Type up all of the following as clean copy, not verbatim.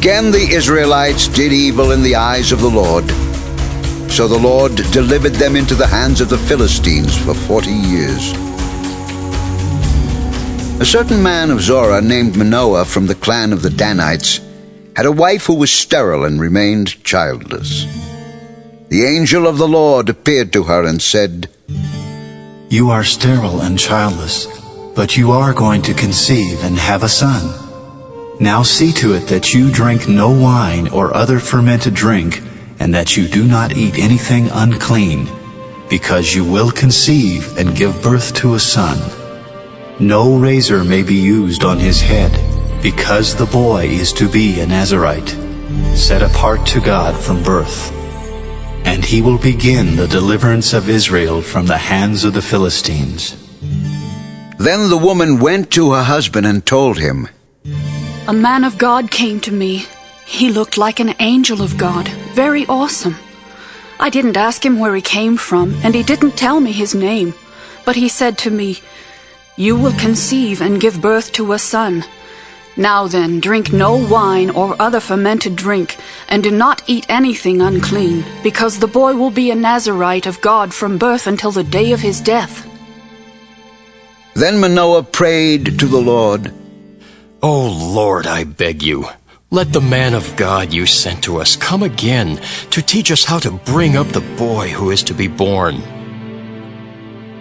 Again the Israelites did evil in the eyes of the Lord. So the Lord delivered them into the hands of the Philistines for 40 years. A certain man of Zorah named Manoah from the clan of the Danites had a wife who was sterile and remained childless. The angel of the Lord appeared to her and said, "You are sterile and childless, but you are going to conceive and have a son. Now see to it that you drink no wine or other fermented drink, and that you do not eat anything unclean, because you will conceive and give birth to a son. No razor may be used on his head, because the boy is to be a Nazirite, set apart to God from birth. And he will begin the deliverance of Israel from the hands of the Philistines." Then the woman went to her husband and told him, A man of God came to me. He looked like an angel of God, very awesome. I didn't ask him where he came from, and he didn't tell me his name. But he said to me, "You will conceive and give birth to a son. Now then, drink no wine or other fermented drink, and do not eat anything unclean, because the boy will be a Nazirite of God from birth until the day of his death." Then Manoah prayed to the Lord, O Lord, I beg you, let the man of God you sent to us come again to teach us how to bring up the boy who is to be born.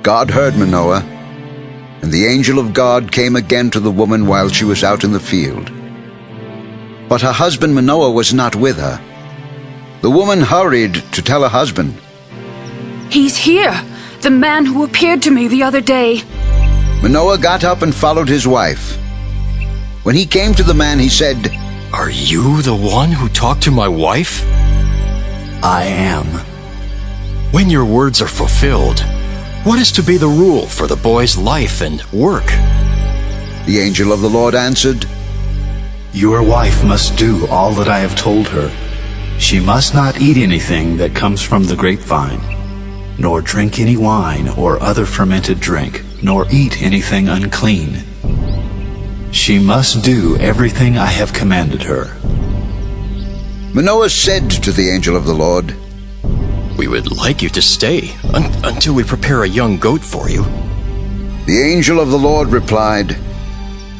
God heard Manoah, and the angel of God came again to the woman while she was out in the field. But her husband Manoah was not with her. The woman hurried to tell her husband, "He's here, the man who appeared to me the other day." Manoah got up and followed his wife. When he came to the man, he said, Are you the one who talked to my wife? "I am." When your words are fulfilled, what is to be the rule for the boy's life and work? The angel of the Lord answered, "Your wife must do all that I have told her. She must not eat anything that comes from the grapevine, nor drink any wine or other fermented drink, nor eat anything unclean. She must do everything I have commanded her." Manoah said to the angel of the Lord, We would like you to stay until we prepare a young goat for you. The angel of the Lord replied,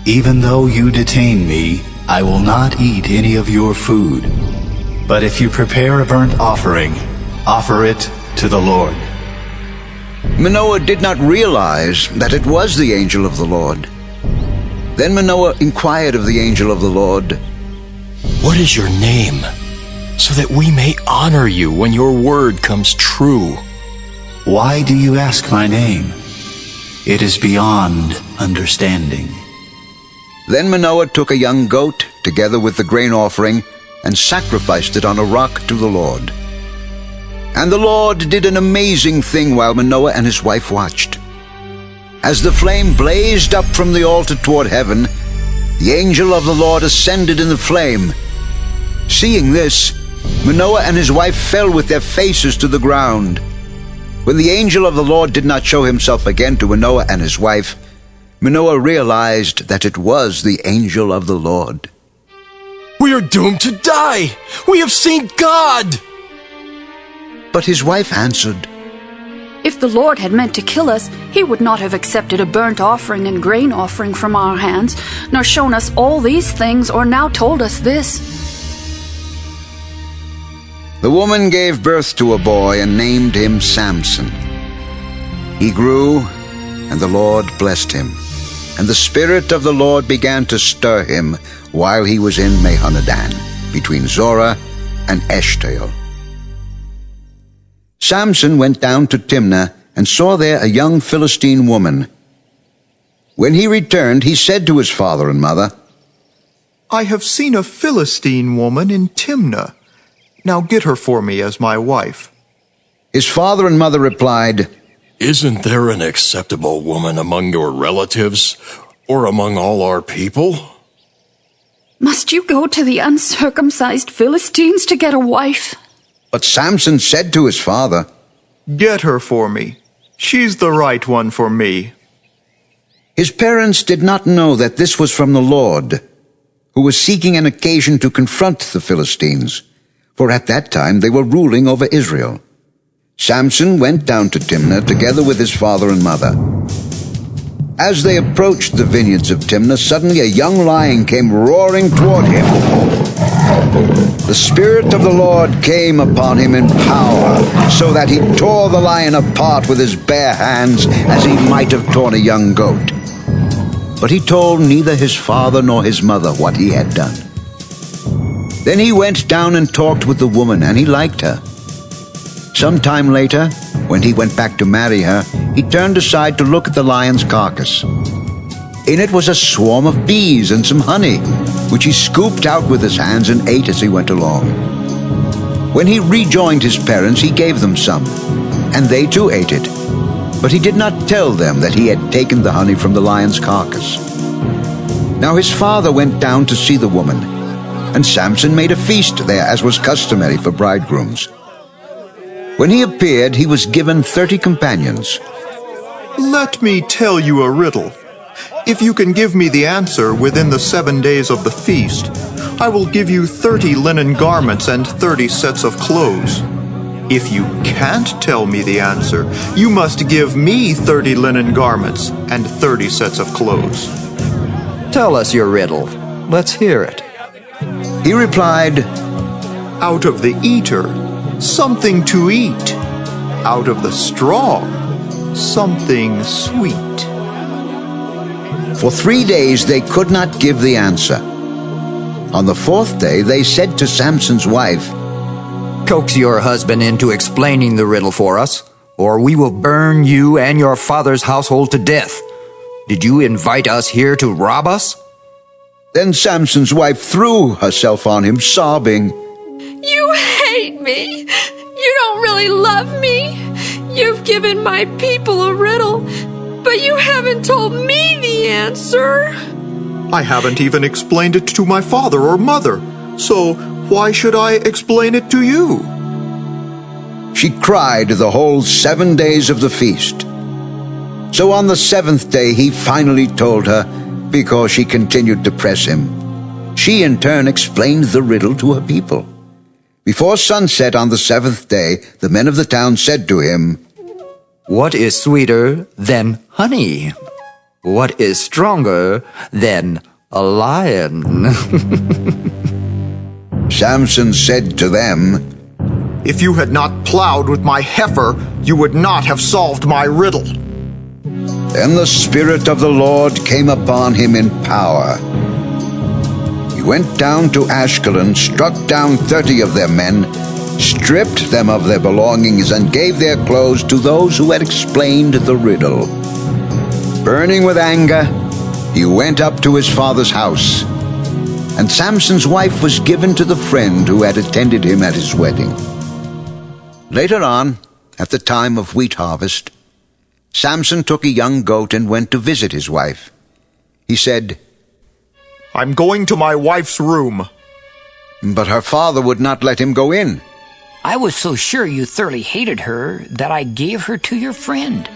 "Even though you detain me, I will not eat any of your food. But if you prepare a burnt offering, offer it to the Lord." Manoah did not realize that it was the angel of the Lord. Then Manoah inquired of the angel of the Lord, What is your name, so that we may honor you when your word comes true? "Why do you ask my name? It is beyond understanding." Then Manoah took a young goat together with the grain offering and sacrificed it on a rock to the Lord. And the Lord did an amazing thing while Manoah and his wife watched. As the flame blazed up from the altar toward heaven, the angel of the Lord ascended in the flame. Seeing this, Manoah and his wife fell with their faces to the ground. When the angel of the Lord did not show himself again to Manoah and his wife, Manoah realized that it was the angel of the Lord. We are doomed to die! We have seen God! But his wife answered, If the Lord had meant to kill us, he would not have accepted a burnt offering and grain offering from our hands, nor shown us all these things, or now told us this. The woman gave birth to a boy and named him Samson. He grew, and the Lord blessed him, and the Spirit of the Lord began to stir him while he was in Mahanadan, between Zorah and Eshtaol. Samson went down to Timnah and saw there a young Philistine woman. When he returned, he said to his father and mother, "I have seen a Philistine woman in Timnah. Now get her for me as my wife." His father and mother replied, Isn't there an acceptable woman among your relatives, or among all our people? Must you go to the uncircumcised Philistines to get a wife? But Samson said to his father, "Get her for me. She's the right one for me." His parents did not know that this was from the Lord, who was seeking an occasion to confront the Philistines, for at that time they were ruling over Israel. Samson went down to Timnah together with his father and mother. As they approached the vineyards of Timnah, suddenly a young lion came roaring toward him. The Spirit of the Lord came upon him in power, so that he tore the lion apart with his bare hands, as he might have torn a young goat. But he told neither his father nor his mother what he had done. Then he went down and talked with the woman, and he liked her. Some time later, when he went back to marry her, he turned aside to look at the lion's carcass. In it was a swarm of bees and some honey, which he scooped out with his hands and ate as he went along. When he rejoined his parents, he gave them some, and they too ate it. But he did not tell them that he had taken the honey from the lion's carcass. Now his father went down to see the woman, and Samson made a feast there, as was customary for bridegrooms. When he appeared, he was given 30 companions. Let me tell you a riddle. If you can give me the answer within the 7 days of the feast, I will give you 30 linen garments and 30 sets of clothes. If you can't tell me the answer, you must give me 30 linen garments and 30 sets of clothes. Tell us your riddle. Let's hear it. He replied, Out of the eater, something to eat. Out of the strong, something sweet. For 3 days they could not give the answer. On the 4th day they said to Samson's wife, Coax your husband into explaining the riddle for us, or we will burn you and your father's household to death. Did you invite us here to rob us? Then Samson's wife threw herself on him, sobbing, You hate me. You don't really love me. You've given my people a riddle, but you haven't told me the answer. I haven't even explained it to my father or mother, so why should I explain it to you? She cried the whole 7 days of the feast. So on the 7th day he finally told her, because she continued to press him. She in turn explained the riddle to her people. Before sunset on the 7th day, the men of the town said to him, What is sweeter than honey? What is stronger than a lion? Samson said to them, If you had not plowed with my heifer, you would not have solved my riddle. Then the Spirit of the Lord came upon him in power. He went down to Ashkelon, struck down 30 of their men, stripped them of their belongings, and gave their clothes to those who had explained the riddle. Burning with anger, he went up to his father's house, and Samson's wife was given to the friend who had attended him at his wedding. Later on, at the time of wheat harvest, Samson took a young goat and went to visit his wife. He said, I'm going to my wife's room. But her father would not let him go in. I was so sure you thoroughly hated her that I gave her to your friend.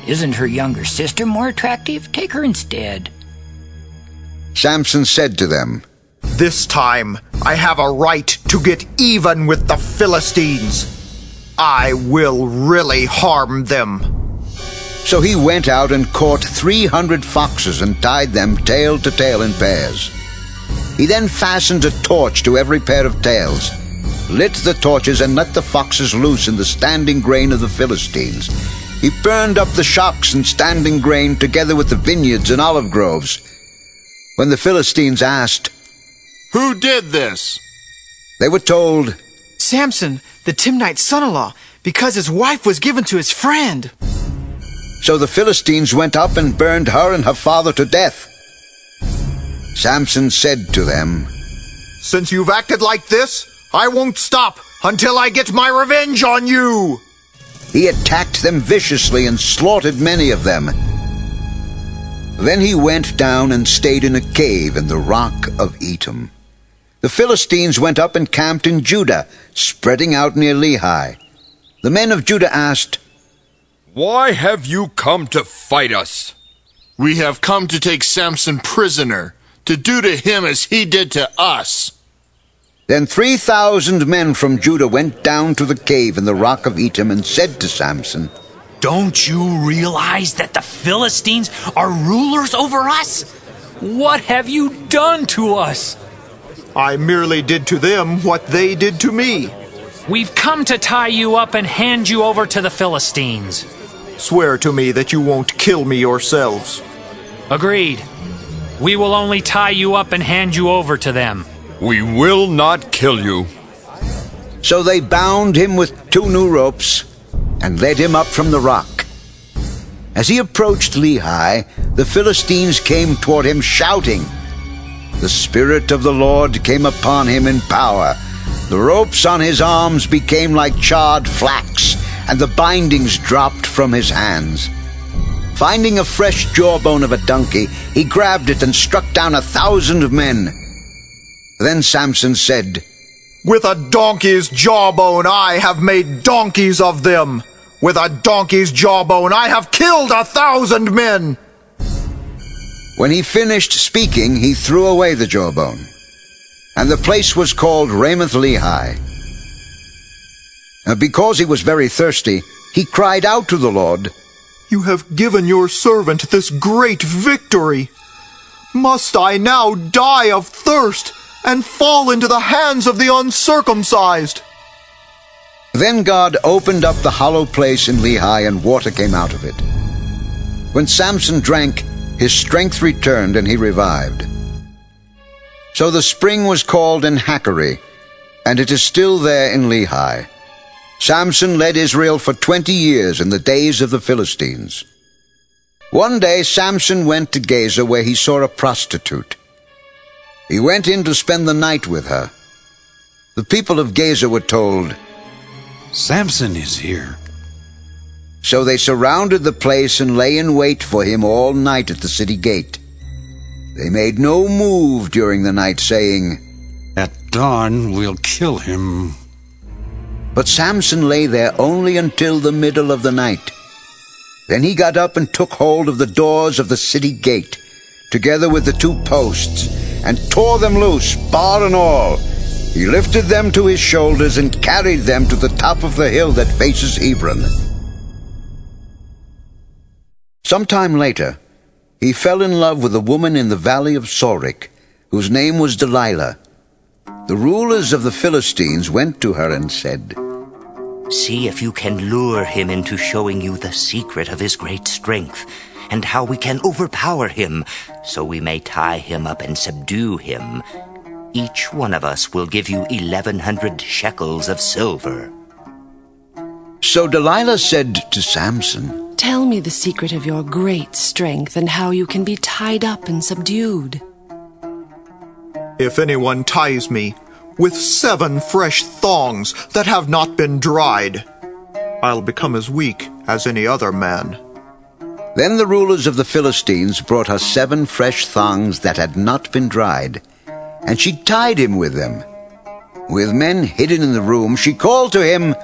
Isn't her younger sister more attractive? Take her instead. Samson said to them, This time I have a right to get even with the Philistines. I will really harm them. So he went out and caught 300 foxes and tied them tail to tail in pairs. He then fastened a torch to every pair of tails, lit the torches, and let the foxes loose in the standing grain of the Philistines. He burned up the shocks and standing grain together with the vineyards and olive groves. When the Philistines asked, Who did this? They were told, Samson, the Timnite's son-in-law, because his wife was given to his friend. So the Philistines went up and burned her and her father to death. Samson said to them, Since you've acted like this, I won't stop until I get my revenge on you. He attacked them viciously and slaughtered many of them. Then he went down and stayed in a cave in the rock of Etam. The Philistines went up and camped in Judah, spreading out near Lehi. The men of Judah asked, Why have you come to fight us? We have come to take Samson prisoner, to do to him as he did to us. Then 3,000 men from Judah went down to the cave in the rock of Etam and said to Samson, Don't you realize that the Philistines are rulers over us? What have you done to us? I merely did to them what they did to me. We've come to tie you up and hand you over to the Philistines. Swear to me that you won't kill me yourselves. Agreed. We will only tie you up and hand you over to them. We will not kill you. So they bound him with 2 new ropes and led him up from the rock. As he approached Lehi, the Philistines came toward him shouting. The Spirit of the Lord came upon him in power. The ropes on his arms became like charred flax, and the bindings dropped from his hands. Finding a fresh jawbone of a donkey, he grabbed it and struck down 1,000 men. Then Samson said, With a donkey's jawbone I have made donkeys of them. With a donkey's jawbone I have killed 1,000 men. When he finished speaking, he threw away the jawbone, and the place was called Ramoth-Lehi. And because he was very thirsty, he cried out to the Lord, You have given your servant this great victory. Must I now die of thirst and fall into the hands of the uncircumcised? Then God opened up the hollow place in Lehi, and water came out of it. When Samson drank, his strength returned, and he revived. So the spring was called En Hakkore, and it is still there in Lehi. Samson led Israel for 20 years in the days of the Philistines. One day Samson went to Gaza, where he saw a prostitute. He went in to spend the night with her. The people of Gaza were told, Samson is here. So they surrounded the place and lay in wait for him all night at the city gate. They made no move during the night, saying, At dawn we'll kill him. But Samson lay there only until the middle of the night. Then he got up and took hold of the doors of the city gate, together with the 2 posts, and tore them loose, bar and all. He lifted them to his shoulders and carried them to the top of the hill that faces Hebron. Sometime later, he fell in love with a woman in the valley of Sorek, whose name was Delilah. The rulers of the Philistines went to her and said, See if you can lure him into showing you the secret of his great strength, and how we can overpower him, so we may tie him up and subdue him. Each one of us will give you 1,100 shekels of silver. So Delilah said to Samson, Tell me the secret of your great strength and how you can be tied up and subdued. If anyone ties me with 7 fresh thongs that have not been dried, I'll become as weak as any other man. Then the rulers of the Philistines brought her 7 fresh thongs that had not been dried, and she tied him with them. With men hidden in the room, she called to him,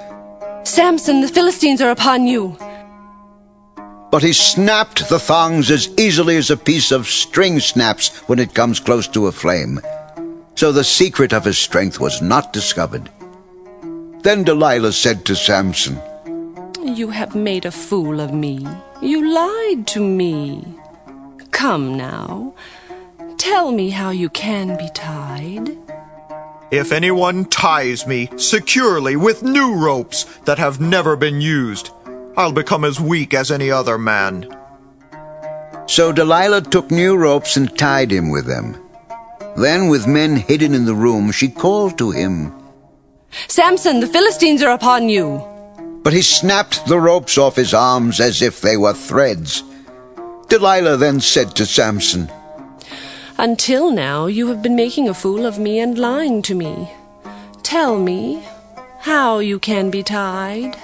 Samson, the Philistines are upon you. But he snapped the thongs as easily as a piece of string snaps when it comes close to a flame. So the secret of his strength was not discovered. Then Delilah said to Samson, You have made a fool of me. You lied to me. Come now, tell me how you can be tied. If anyone ties me securely with new ropes that have never been used, I'll become as weak as any other man. So Delilah took new ropes and tied him with them. Then, with men hidden in the room, she called to him, Samson, the Philistines are upon you. But he snapped the ropes off his arms as if they were threads. Delilah then said to Samson, Until now you have been making a fool of me and lying to me. Tell me how you can be tied.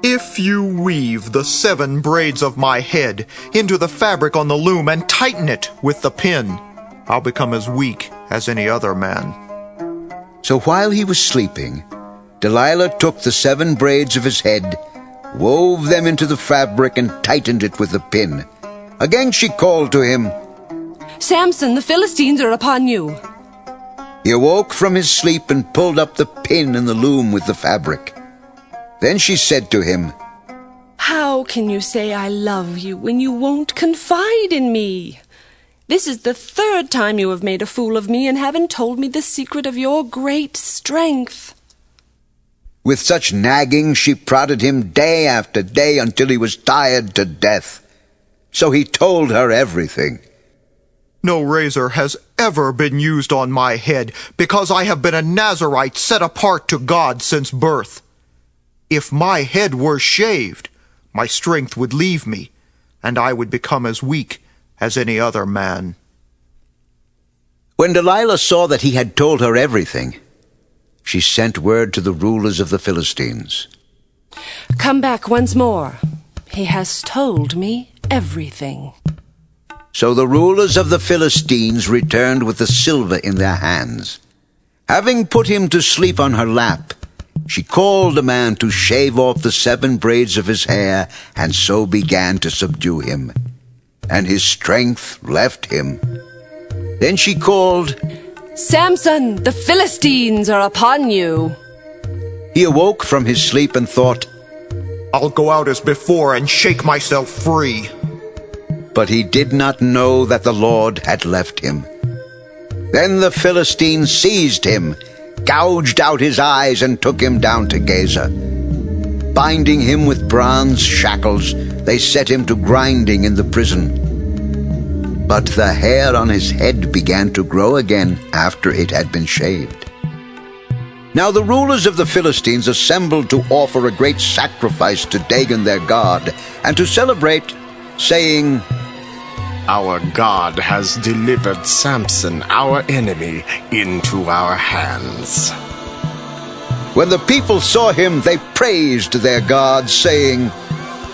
If you weave the 7 braids of my head into the fabric on the loom and tighten it with the pin, I'll become as weak as any other man. So while he was sleeping, Delilah took the 7 braids of his head, wove them into the fabric, and tightened it with a pin. Again she called to him, Samson, the Philistines are upon you. He awoke from his sleep and pulled up the pin in the loom with the fabric. Then she said to him, How can you say I love you when you won't confide in me? This is the third time you have made a fool of me and haven't told me the secret of your great strength. With such nagging, she prodded him day after day until he was tired to death. So he told her everything. No razor has ever been used on my head, because I have been a Nazirite set apart to God since birth. If my head were shaved, my strength would leave me, and I would become as weak as any other man. When Delilah saw that he had told her everything, she sent word to the rulers of the Philistines. Come back once more. He has told me everything. So the rulers of the Philistines returned with the silver in their hands. Having put him to sleep on her lap, she called a man to shave off the 7 braids of his hair, and so began to subdue him. And his strength left him. Then she called, Samson, the Philistines are upon you. He awoke from his sleep and thought, I'll go out as before and shake myself free. But he did not know that the Lord had left him. Then the Philistines seized him, gouged out his eyes, and took him down to Gaza. Binding him with bronze shackles, they set him to grinding in the prison. But the hair on his head began to grow again after it had been shaved. Now the rulers of the Philistines assembled to offer a great sacrifice to Dagon their god, and to celebrate, saying, Our God has delivered Samson, our enemy, into our hands. When the people saw him, they praised their god, saying,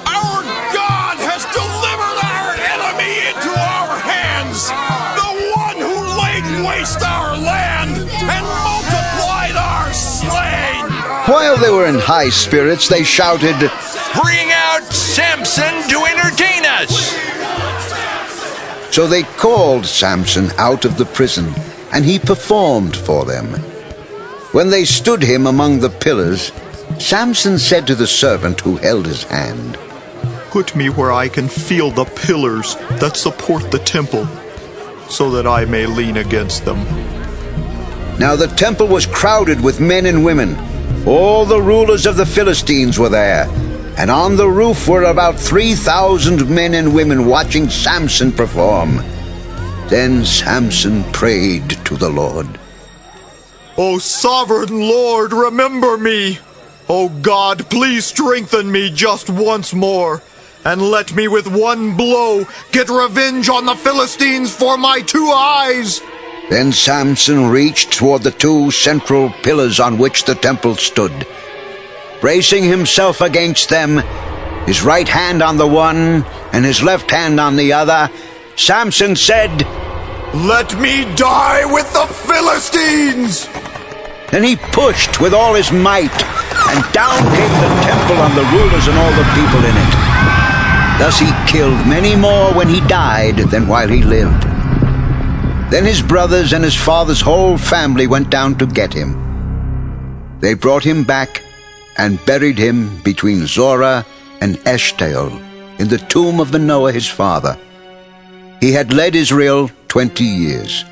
Our God has delivered our enemy into our hands, the one who laid waste our land and multiplied our slain. While they were in high spirits, they shouted, Bring out Samson to entertain us! So they called Samson out of the prison, and he performed for them. When they stood him among the pillars, Samson said to the servant who held his hand, Put me where I can feel the pillars that support the temple, so that I may lean against them. Now the temple was crowded with men and women. All the rulers of the Philistines were there, and on the roof were about 3,000 men and women watching Samson perform. Then Samson prayed to the Lord. O sovereign Lord, remember me. O God, please strengthen me just once more, and let me with one blow get revenge on the Philistines for my 2 eyes. Then Samson reached toward the 2 central pillars on which the temple stood. Bracing himself against them, his right hand on the one and his left hand on the other, Samson said, Let me die with the Philistines! Then he pushed with all his might, and down came the temple on the rulers and all the people in it. Thus he killed many more when he died than while he lived. Then his brothers and his father's whole family went down to get him. They brought him back and buried him between Zorah and Eshtaol in the tomb of Manoah his father. He had led Israel 20 years.